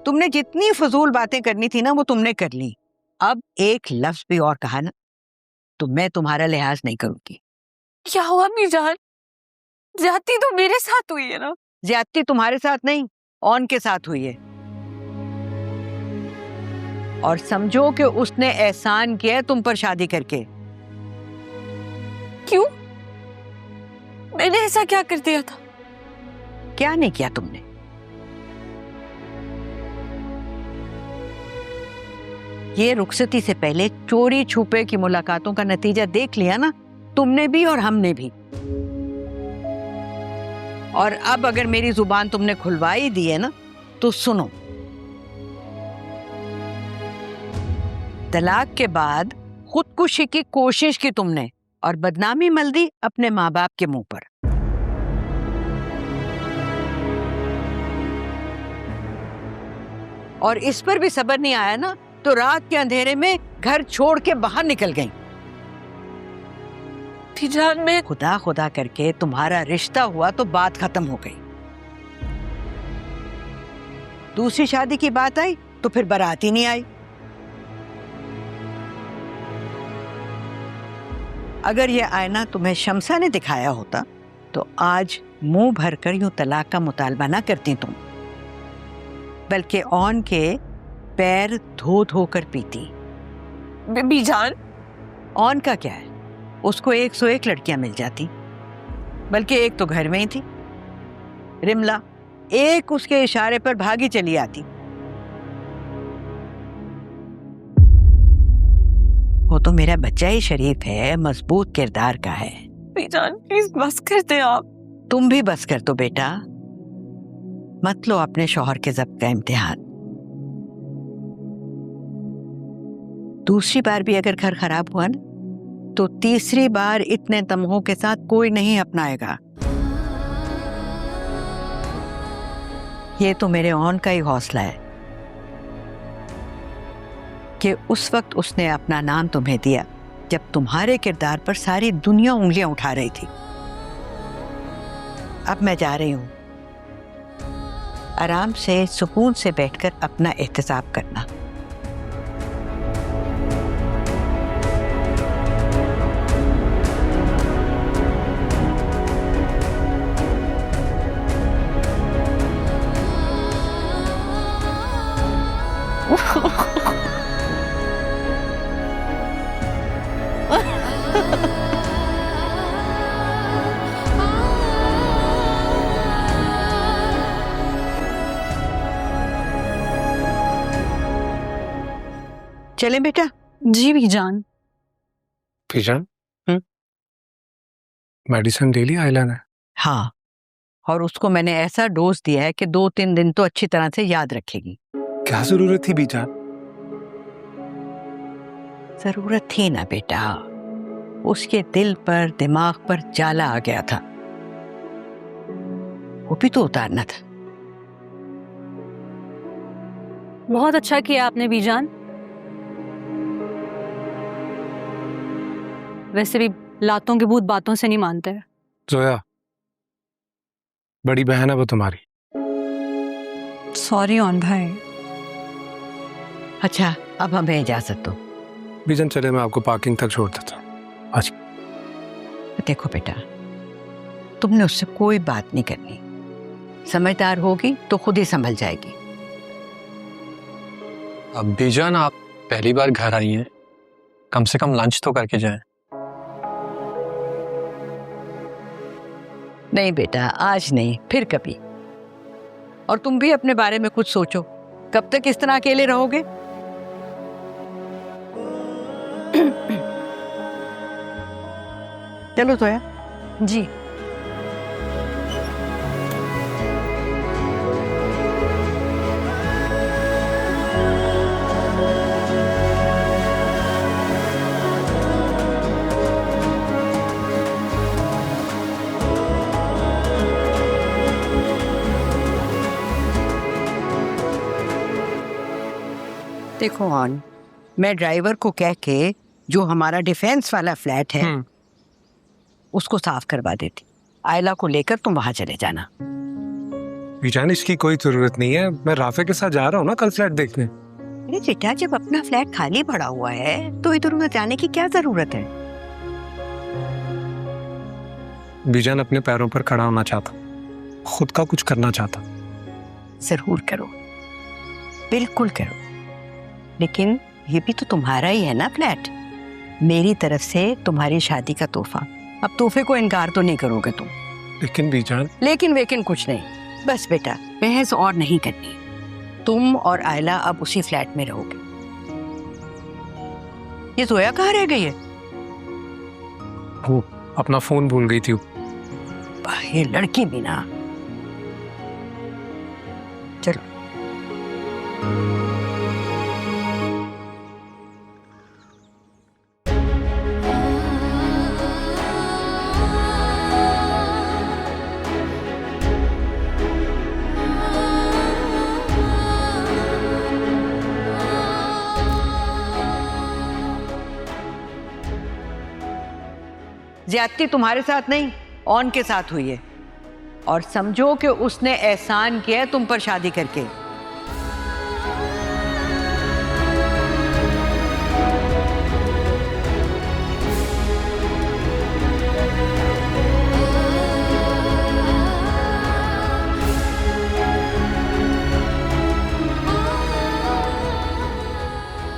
तुमने जितनी फजूल बातें करनी थी ना वो तुमने कर ली। अब एक लफ्ज भी और कहा ना तो मैं तुम्हारा लिहाज नहीं करूंगी। क्या हुआ मीजान? ज्यादती तो मेरे साथ हुई है ना। ज्यादती तुम्हारे साथ नहीं, ऑन के साथ हुई है। और समझो कि उसने एहसान किया है तुम पर शादी करके। क्यों? मैंने ऐसा क्या कर दिया था? क्या नहीं किया तुमने? ये रुखसती से पहले चोरी छुपे की मुलाकातों का नतीजा देख लिया ना, तुमने भी और हमने भी। और अब अगर मेरी जुबान तुमने खुलवाई दी है ना तो सुनो, तलाक के बाद खुदकुशी की कोशिश की तुमने और बदनामी मल दी अपने माँ बाप के मुंह पर। और इस पर भी सब्र नहीं आया ना तो रात के अंधेरे में घर छोड़ के बाहर निकल गई। मीजान मैं खुदा खुदा करके तुम्हारा रिश्ता हुआ तो बात खत्म हो गई। दूसरी शादी की बात आई तो फिर बारात ही नहीं आई। अगर ये आईना तुम्हें शमसा ने दिखाया होता तो आज मुंह भरकर यूं तलाक का मुतालबा ना करती तुम, बल्कि ऑन के पैर धो धो कर पीती। मीजान ऑन का क्या है, उसको 101 लड़कियां मिल जाती, बल्कि एक तो घर में ही थी, रिमला, एक उसके इशारे पर भागी चली आती। वो तो मेरा बच्चा ही शरीफ है, मजबूत किरदार का है। मीजान प्लीज बस कर दे आप। तुम भी बस कर दो बेटा, मत लो अपने शौहर के ज़ब्त का इम्तिहान। दूसरी बार भी अगर घर खराब हुआ ना तो तीसरी बार इतने तमगों के साथ कोई नहीं अपनाएगा। ये तो मेरे ऑन का ही हौसला है कि उस वक्त उसने अपना नाम तुम्हें दिया जब तुम्हारे किरदार पर सारी दुनिया उंगलियां उठा रही थी। अब मैं जा रही हूं, आराम से सुकून से बैठकर अपना एहतसाब करना। चलें बेटा? जी मीजान। मीजान मेडिसिन ले ली आयला ने? हाँ, और उसको मैंने ऐसा डोज दिया है कि 2-3 दिन तो अच्छी तरह से याद रखेगी। क्या जरूरत थी मीजान? जरूरत थी ना बेटा, उसके दिल पर दिमाग पर जाला आ गया था, वो भी तो उतारना था। बहुत अच्छा किया आपने मीजान। वैसे भी लातों के भूत बातों से नहीं मानते। जोया, बड़ी बहन है वो तुम्हारी। सॉरी ऑन भाई। अच्छा, अब हमें इजाजत दो। मीजान चले, मैं आपको पार्किंग तक छोड़ देता हूँ आज। देखो बेटा, तुमने उससे कोई बात नहीं करनी, समझदार होगी तो खुद ही संभल जाएगी। अब बीजान आप पहली बार घर आई हैं, कम से कम लंच तो करके जाएं। नहीं बेटा, आज नहीं, फिर कभी। और तुम भी अपने बारे में कुछ सोचो, कब तक इस तरह अकेले रहोगे? चलो सोया। जी। देखो ऑन, मैं ड्राइवर को कह के जो हमारा डिफेंस वाला फ्लैट है उसको साफ करवा देती। आयला को लेकर तुम वहां चले जाना। बीजान इसकी कोई जरूरत नहीं है, मैं राफे के साथ जा रहा हूँ ना कल फ्लैट देखने। अरे बेटा, जब अपना फ्लैट खाली पड़ा हुआ है तो इधर उधर जाने की क्या जरूरत है? बीजान अपने पैरों पर खड़ा होना चाहता, खुद का कुछ करना चाहता। जरूर करो, बिल्कुल करो, लेकिन ये भी तो तुम्हारा ही है ना फ्लैट, मेरी तरफ से तुम्हारी शादी का तोहफा। अब तोहफे को इनकार तो नहीं करोगे तुम? लेकिन बीजान, लेकिन वेकिन कुछ नहीं, बस बेटा बहस और नहीं करनी। तुम और आयला अब उसी फ्लैट में रहोगे। ये जोया कहाँ रह गई है? वो अपना फोन भूल गई थी। ये लड़की भी ना। चलो ज्यादती तुम्हारे साथ नहीं, ऑन के साथ हुई है, और समझो कि उसने एहसान किया है तुम पर शादी करके।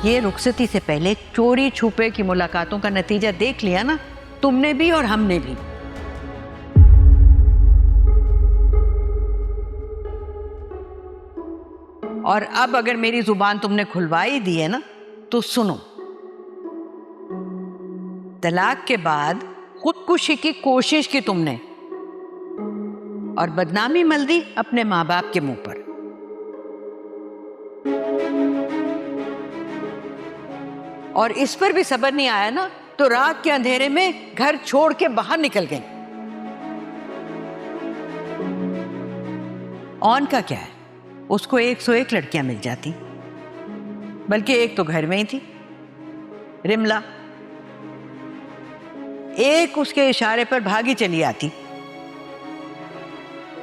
ये रुखसती से पहले चोरी छुपे की मुलाकातों का नतीजा देख लिया ना, तुमने भी और हमने भी। और अब अगर मेरी जुबान तुमने खुलवाई दी है ना, तो सुनो, तलाक के बाद खुदकुशी की कोशिश की तुमने और बदनामी मल दी अपने माँ बाप के मुंह पर। और इस पर भी सब्र नहीं आया ना, तो रात के अंधेरे में घर छोड़ के बाहर निकल गई। ऑन का क्या है, उसको 101 लड़कियां मिल जाती, बल्कि एक तो घर में ही थी, रिमला, एक उसके इशारे पर भागी चली आती।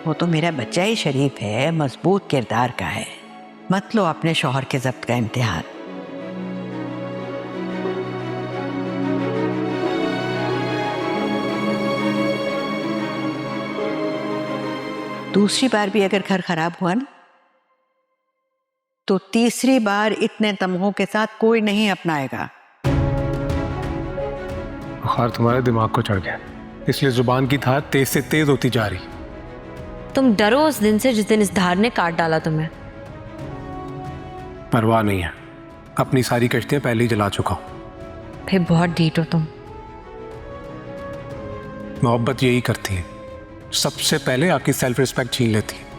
वो तो मेरा बच्चा ही शरीफ है, मजबूत किरदार का है, मत लो अपने शौहर के जब्त का इम्तिहान। दूसरी बार भी अगर घर खराब हुआ ना, तो तीसरी बार इतने तमगों के साथ कोई नहीं अपनाएगा। बुखार तुम्हारे दिमाग को चढ़ गया, इसलिए जुबान की धार तेज से तेज होती जा रही। तुम डरो उस दिन से जिस दिन इस धार ने काट डाला तुम्हें। परवाह नहीं है, अपनी सारी कश्तियां पहले ही जला चुका हूं। फिर बहुत ढीठ हो तुम। मोहब्बत यही करती है, सबसे पहले आपकी सेल्फ रिस्पेक्ट छीन लेती है।